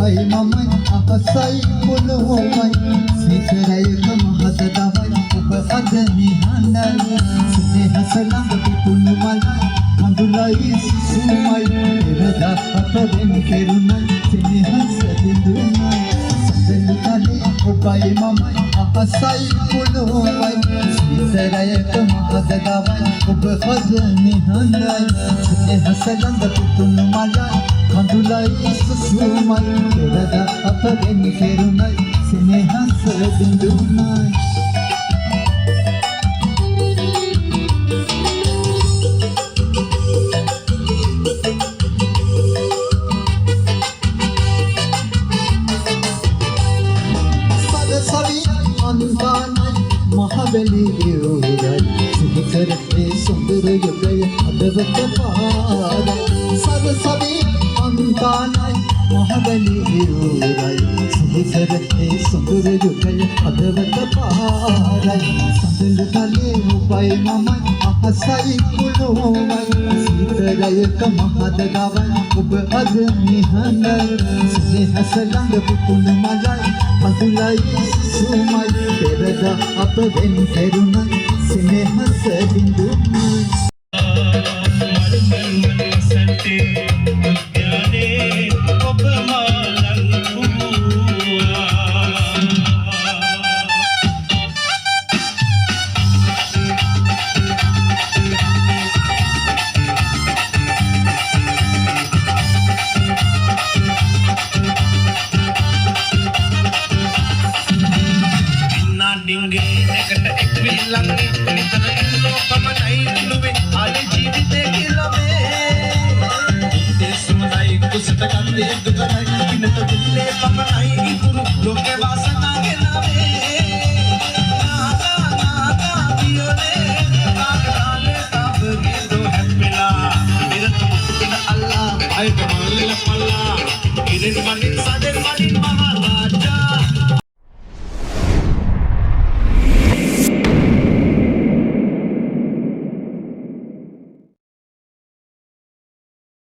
ඔබයි මමයි අහසයි පොළොවයි සීතරයක මහත දවයි ඔබ අද නිහඬයි සෙනෙහස ළඟ පිපුණු මලයි කඳුලයි සිසුමයි පෙරදා අපෙන් කෙරුණයි සෙනෙහස බිඳුනයි සඳලු තලේ ඔබයි මමයි අහසයි පොළොවයි සීතරයක මහත දවයි ඔබ අද නිහඬයි සෙනෙහස ළඟ පිපුණු මලයි කඳුලයි සුසුමයි පෙරදා අපෙන් කෙරුණයි සෙනෙහස බිඳුනයි සරසවි අන්තානයි මහබැලි යෝරයි සිහිකරේ සුන්දර යුගය අදවත පාරයි සරසවි අන්තානයි මහබැලි යෝරයි සිහිකරේ සුන්දර යුගය අදවත පාරයි සඳලු තලේ ඔබයි මමයි අහසයි පොළොවයි සීතරයක මහත දවයි ඔබ අද නිහඬයි සෙනෙහස ළඟ පුපුණු මලයි කඳුලයි සුසුමයි පෙරදා අපෙන් කෙරුණයි සෙනෙහස බිඳුනයි එකට එක් විලංගි නිතර ඉන්නෝ පමණයි නුවේ ආයේ ජීවිතේ කිලමේ දෙසුමයි කුසට කන්දේ දුකයි කිනත දුල්ලේ පමණයි ඉතුරු ලෝකේ